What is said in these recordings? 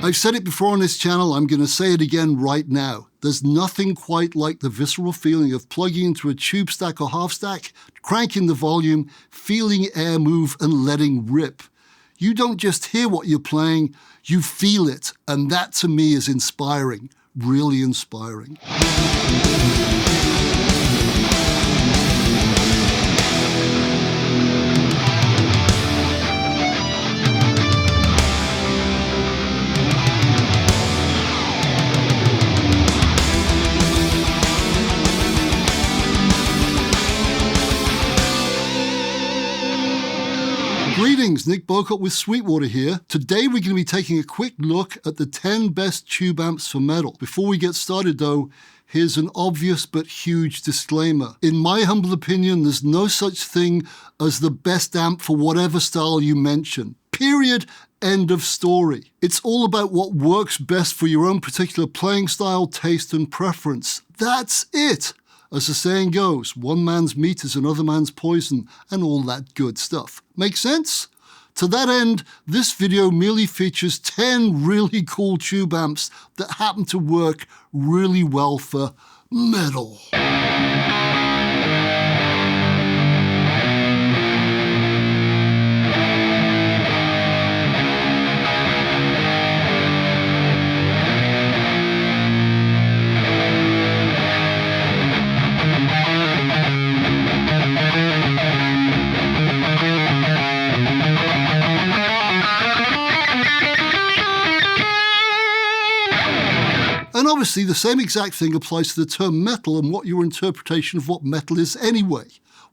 I've said it before on this channel, I'm going to say it again right now. There's nothing quite like the visceral feeling of plugging into a tube stack or half stack, cranking the volume, feeling air move and letting rip. You don't just hear what you're playing, you feel it, and that to me is inspiring, really inspiring. Greetings, Nick Boycott with Sweetwater here. Today we're going to be taking a quick look at the 10 best tube amps for metal. Before we get started though, here's an obvious but huge disclaimer. In my humble opinion, there's no such thing as the best amp for whatever style you mention. Period. End of story. It's all about what works best for your own particular playing style, taste and preference. That's it. As the saying goes, one man's meat is another man's poison, and all that good stuff. Make sense? To that end, this video merely features 10 really cool tube amps that happen to work really well for metal. And obviously the same exact thing applies to the term metal and what your interpretation of what metal is anyway.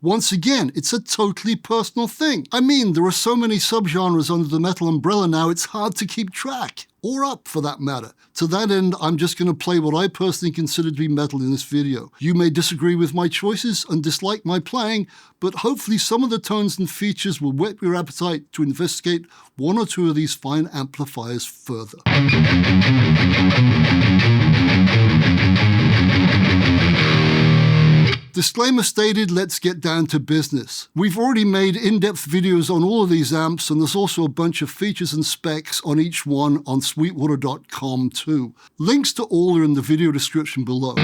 Once again, it's a totally personal thing. I mean, there are so many subgenres under the metal umbrella now, it's hard to keep track. Or up, for that matter. To that end, I'm just going to play what I personally consider to be metal in this video. You may disagree with my choices and dislike my playing, but hopefully some of the tones and features will whet your appetite to investigate one or two of these fine amplifiers further. Disclaimer stated, let's get down to business. We've already made in-depth videos on all of these amps, and there's also a bunch of features and specs on each one on sweetwater.com too. Links to all are in the video description below.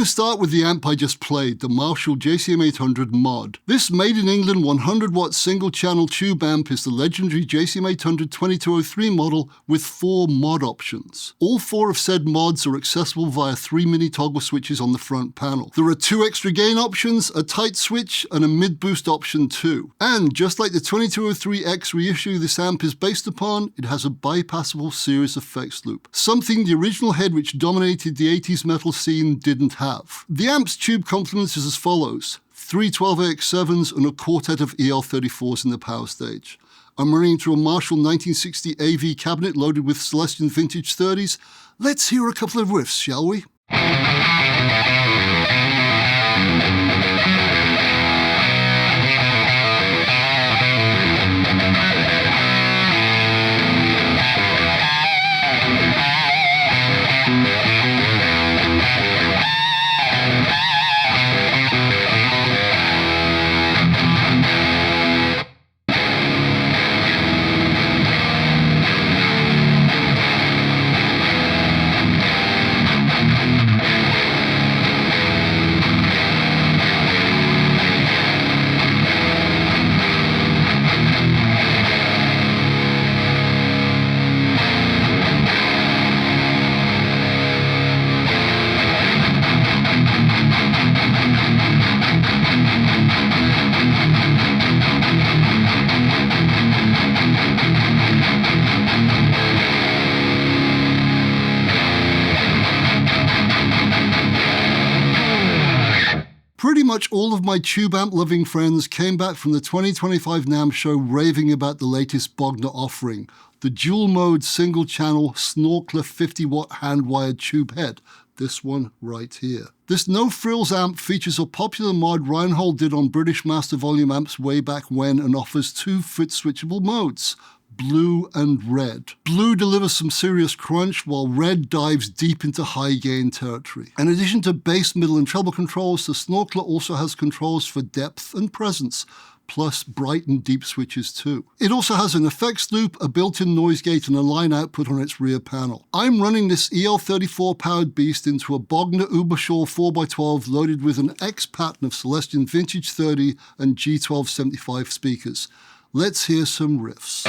Start with the amp I just played, the Marshall JCM800 Mod. This made in England 100 watt single channel tube amp is the legendary JCM800 2203 model with 4 mod options. All 4 of said mods are accessible via 3 mini toggle switches on the front panel. There are 2 extra gain options, a tight switch and a mid boost option too. And just like the 2203X reissue this amp is based upon, it has a bypassable series effects loop, something the original head which dominated the 80s metal scene didn't have. The amp's tube complement is as follows: 3 12AX7s and a quartet of EL34s in the power stage. I'm running through a Marshall 1960 AV cabinet loaded with Celestion vintage 30s. Let's hear a couple of riffs, shall we? Pretty much all of my tube amp loving friends came back from the 2025 NAMM show raving about the latest Bogner offering, the dual mode single channel Snorkler 50 watt hand wired tube head. This one right here. This no-frills amp features a popular mod Reinhold did on British Master Volume amps way back when and offers two foot-switchable modes, blue and red. Blue delivers some serious crunch, while red dives deep into high-gain territory. In addition to bass, middle, and treble controls, the Snorkler also has controls for depth and presence, plus bright and deep switches too. It also has an effects loop, a built-in noise gate, and a line output on its rear panel. I'm running this EL34 powered beast into a Bogner Ubershaw 4x12 loaded with an X pattern of Celestion Vintage 30 and G1275 speakers. Let's hear some riffs.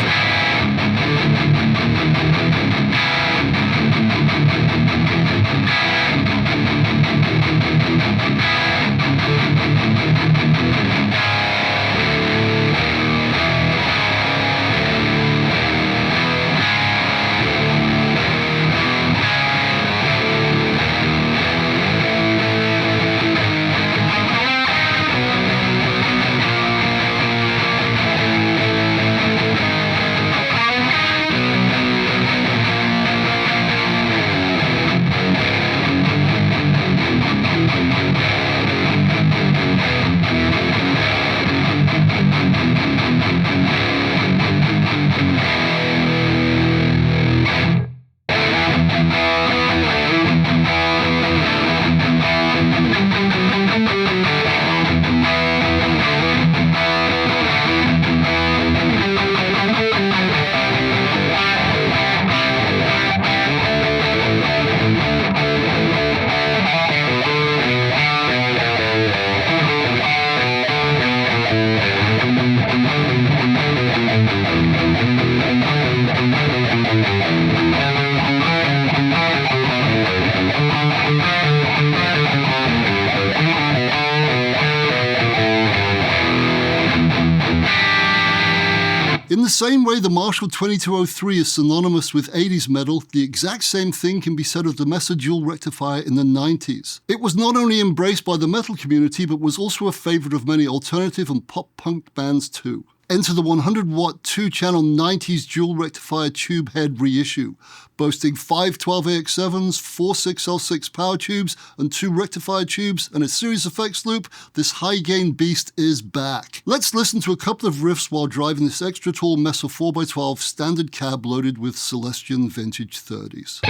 In the same way the Marshall 2203 is synonymous with 80s metal, the exact same thing can be said of the Mesa dual rectifier in the 90s. It was not only embraced by the metal community, but was also a favorite of many alternative and pop-punk bands too. Enter the 100-watt 2-channel 90s dual rectifier tube head reissue, boasting 5 12AX7s, 4 6L6 power tubes, and 2 rectifier tubes, and a series effects loop. This high-gain beast is back. Let's listen to a couple of riffs while driving this extra tall Mesa 4x12 standard cab loaded with Celestion Vintage 30s.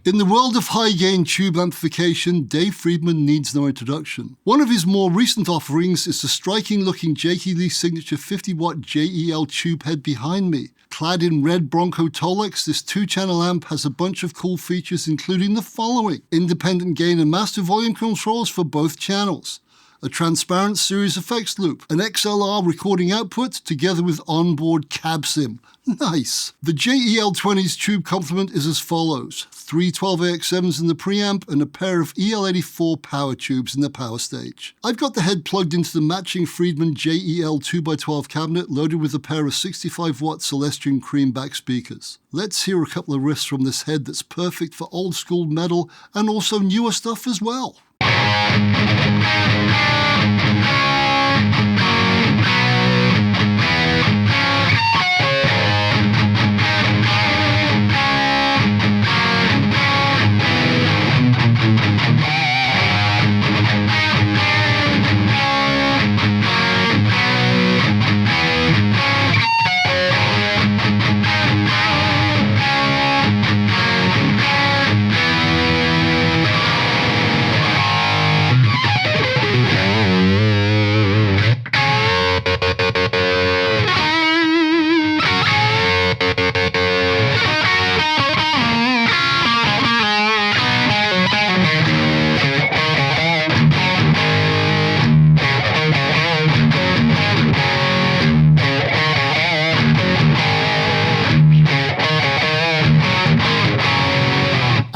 In the world of high-gain tube amplification, Dave Friedman needs no introduction. One of his more recent offerings is the striking-looking JEL signature 50-watt JEL tube head behind me. Clad in red Bronco Tolex, this 2-channel amp has a bunch of cool features including the following: independent gain and master volume controls for both channels, a transparent series effects loop, an XLR recording output together with onboard cab sim. Nice! The JEL-20's tube complement is as follows: 3 12AX7s in the preamp and a pair of EL84 power tubes in the power stage. I've got the head plugged into the matching Friedman JEL 2x12 cabinet loaded with a pair of 65-watt Celestion creamback speakers. Let's hear a couple of riffs from this head that's perfect for old school metal and also newer stuff as well.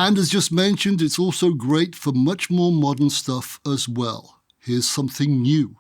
And as just mentioned, it's also great for much more modern stuff as well. Here's something new.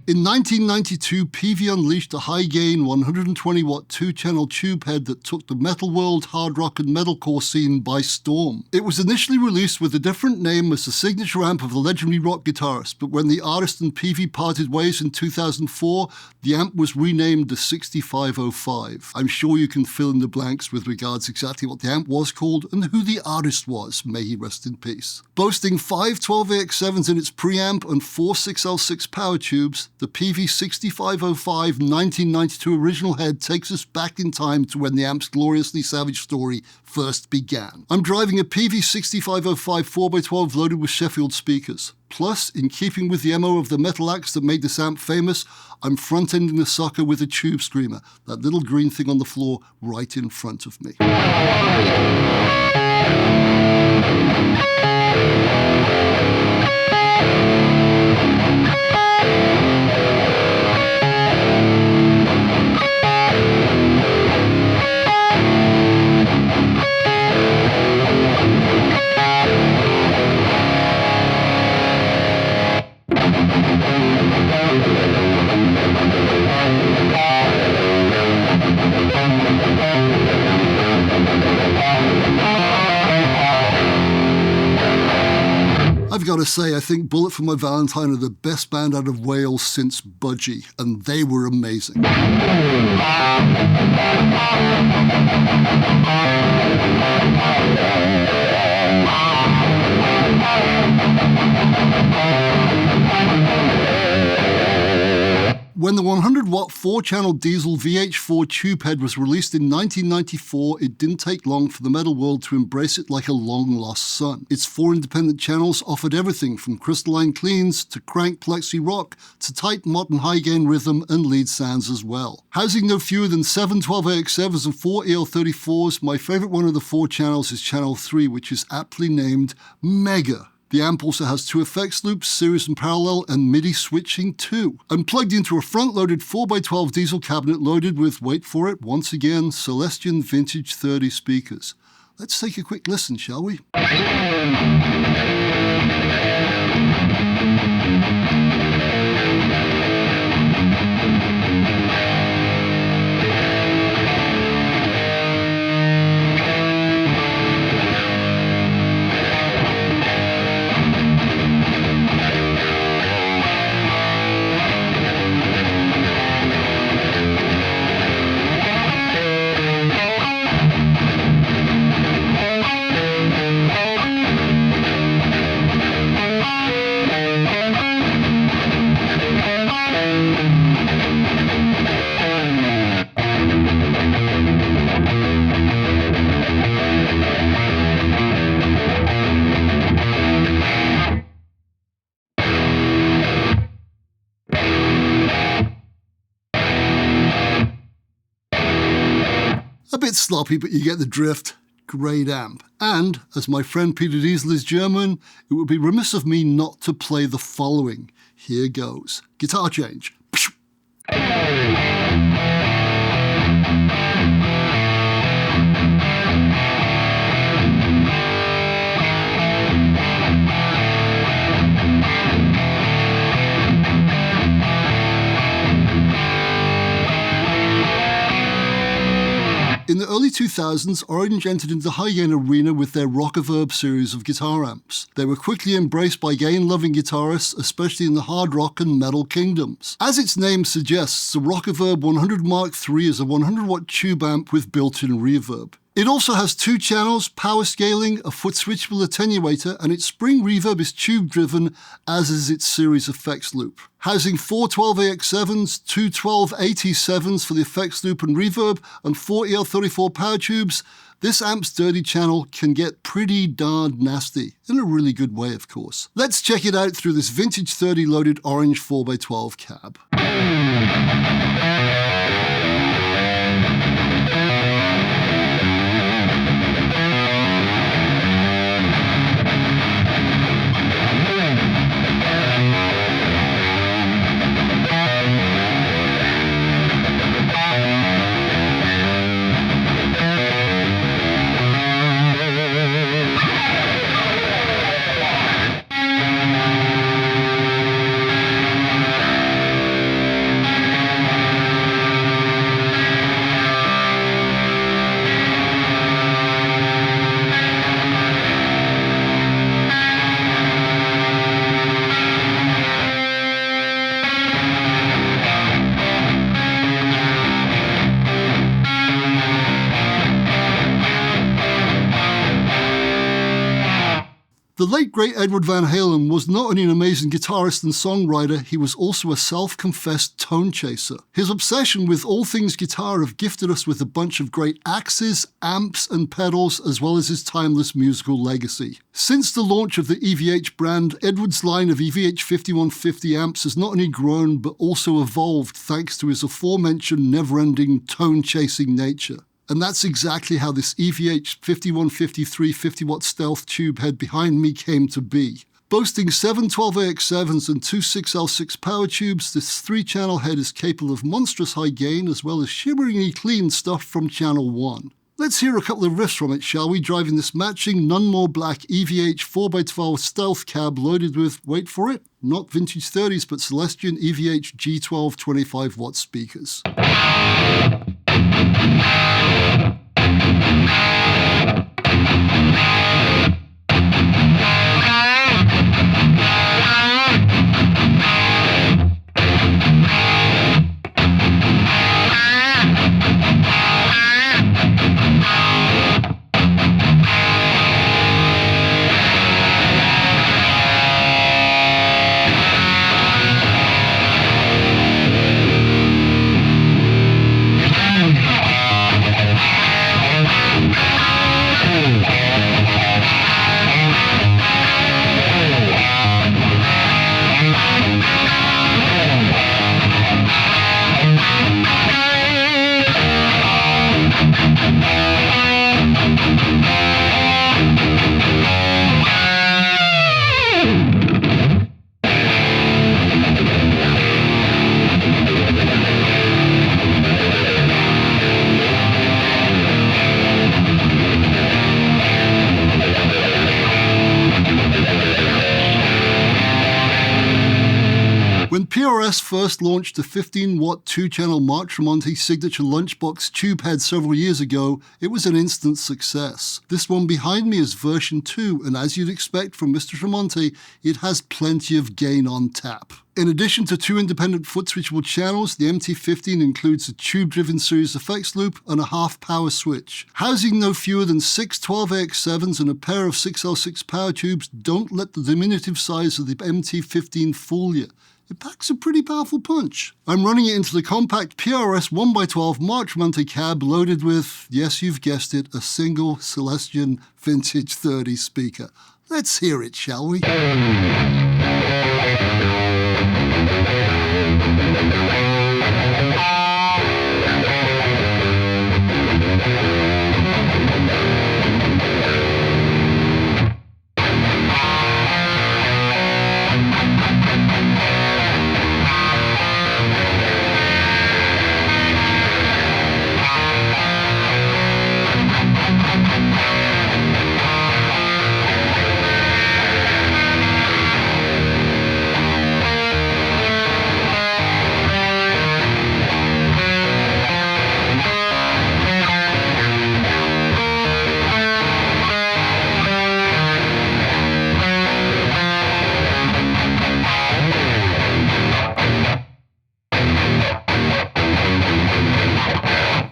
In 1992, Peavey unleashed a high-gain 120-watt two-channel tube head that took the metal world, hard rock and metalcore scene by storm. It was initially released with a different name as the signature amp of the legendary rock guitarist, but when the artist and Peavey parted ways in 2004, the amp was renamed the 6505. I'm sure you can fill in the blanks with regards exactly what the amp was called and who the artist was, may he rest in peace. Boasting 5 12AX7s in its preamp and 4 6L6 power tubes, the Peavey 6505 1992 original head takes us back in time to when the amp's gloriously savage story first began. I'm driving a Peavey 6505 4x12 loaded with Sheffield speakers. Plus, in keeping with the MO of the metal acts that made this amp famous, I'm front-ending the sucker with a tube screamer, that little green thing on the floor right in front of me. I've got to say, I think Bullet for My Valentine are the best band out of Wales since Budgie, and they were amazing. When the 100-watt 4-channel DIEZEL VH4 tube head was released in 1994, it didn't take long for the metal world to embrace it like a long-lost son. Its 4 independent channels offered everything from crystalline cleans to crank plexi rock to tight modern high-gain rhythm and lead sounds as well. Housing no fewer than 7 12AX7s and 4 EL34s, my favourite one of the 4 channels is channel 3, which is aptly named Mega. The amp also has 2 effects loops, series and parallel, and MIDI switching too. I'm plugged into a front-loaded 4x12 DIEZEL cabinet loaded with, wait for it, once again, Celestion Vintage 30 speakers. Let's take a quick listen, shall we? A bit sloppy, but you get the drift. Great amp. And, as my friend Peter DIEZEL is German, it would be remiss of me not to play the following. Here goes. Guitar change. In the early 2000s, Orange entered into the high-gain arena with their Rockerverb series of guitar amps. They were quickly embraced by gain-loving guitarists, especially in the hard rock and metal kingdoms. As its name suggests, the Rockerverb 100 Mark III is a 100-watt tube amp with built-in reverb. It also has 2 channels, power scaling, a foot-switchable attenuator, and its spring reverb is tube-driven, as is its series effects loop. Housing 4 12AX7s, 2 12AT7s for the effects loop and reverb, and 4 EL34 power tubes, this amp's dirty channel can get pretty darn nasty, in a really good way, of course. Let's check it out through this vintage 30 loaded Orange 4x12 cab. The late great Edward Van Halen was not only an amazing guitarist and songwriter, he was also a self-confessed tone chaser. His obsession with all things guitar have gifted us with a bunch of great axes, amps, and pedals, as well as his timeless musical legacy. Since the launch of the EVH brand, Edward's line of EVH 5150 amps has not only grown but also evolved thanks to his aforementioned never-ending tone-chasing nature. And that's exactly how this EVH 5153 50-watt Stealth tube head behind me came to be. Boasting 7 12AX7s and 2 6L6 power tubes, this 3-channel head is capable of monstrous high gain as well as shimmeringly clean stuff from channel 1. Let's hear a couple of riffs from it, shall we, driving this matching none more black EVH 4x12 Stealth cab loaded with, wait for it, not vintage 30s but Celestion EVH G12 25-watt speakers. When PRS first launched the 15-watt 2-channel Mark Tremonti signature lunchbox tube head several years ago, it was an instant success. This one behind me is version 2, and as you'd expect from Mr. Tremonti, it has plenty of gain on tap. In addition to 2 independent foot switchable channels, the MT15 includes a tube-driven series effects loop and a half power switch. Housing no fewer than 6 12AX7s and a pair of 6L6 power tubes, don't let the diminutive size of the MT15 fool you. It packs a pretty powerful punch. I'm running it into the compact PRS 1x12 Mark Tremonti cab loaded with, yes you've guessed it, a single Celestion Vintage 30 speaker. Let's hear it, shall we?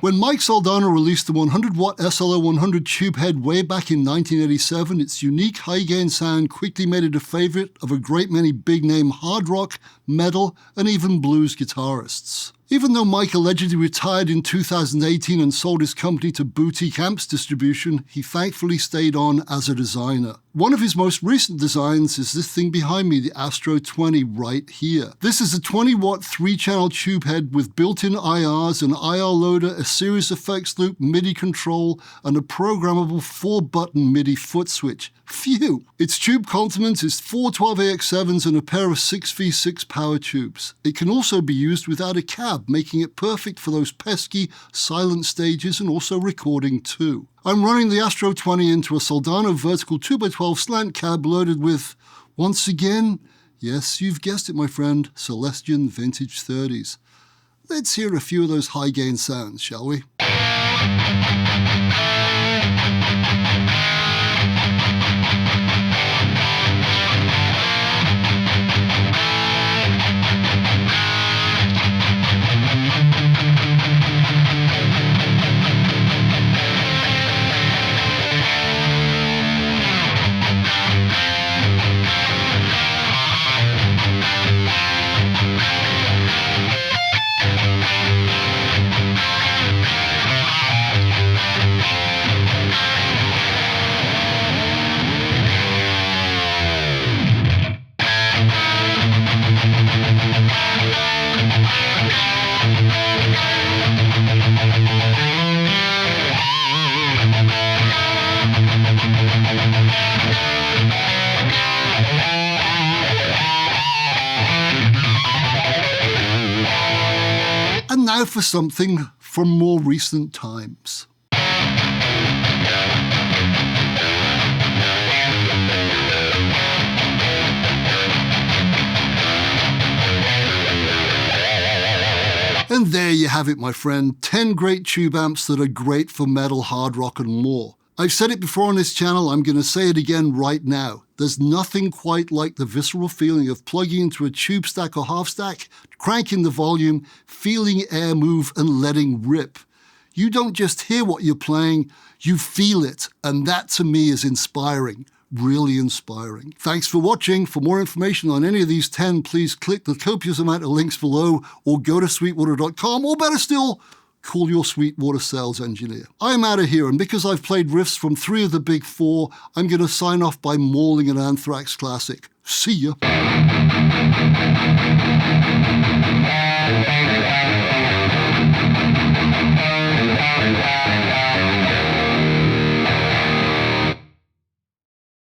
When Mike Soldano released the 100-watt SLO100 tube head way back in 1987, its unique high-gain sound quickly made it a favorite of a great many big-name hard rock, metal, and even blues guitarists. Even though Mike allegedly retired in 2018 and sold his company to Boutique Amps Distribution, he thankfully stayed on as a designer. One of his most recent designs is this thing behind me, the Astro 20 right here. This is a 20-watt 3-channel tube head with built-in IRs, an IR loader, a series effects loop, MIDI control, and a programmable 4-button MIDI foot switch. Phew! Its tube complement is 4 12AX7s and a pair of 6V6 power tubes. It can also be used without a cab, making it perfect for those pesky, silent stages and also recording too. I'm running the Astro 20 into a Soldano vertical 2x12 slant cab loaded with, once again, yes, you've guessed it, my friend, Celestion Vintage 30s. Let's hear a few of those high-gain sounds, shall we? And now for something from more recent times. And there you have it, my friend. 10 great tube amps that are great for metal, hard rock, and more. I've said it before on this channel, I'm going to say it again right now. There's nothing quite like the visceral feeling of plugging into a tube stack or half stack, cranking the volume, feeling air move, and letting rip. You don't just hear what you're playing, you feel it, and that to me is inspiring. Really inspiring. Thanks for watching. For more information on any of these 10, please click the copious amount of links below or go to sweetwater.com, or better still, call your Sweetwater sales engineer. I'm out of here, and because I've played riffs from 3 of the big 4, I'm going to sign off by mauling an Anthrax classic. See ya.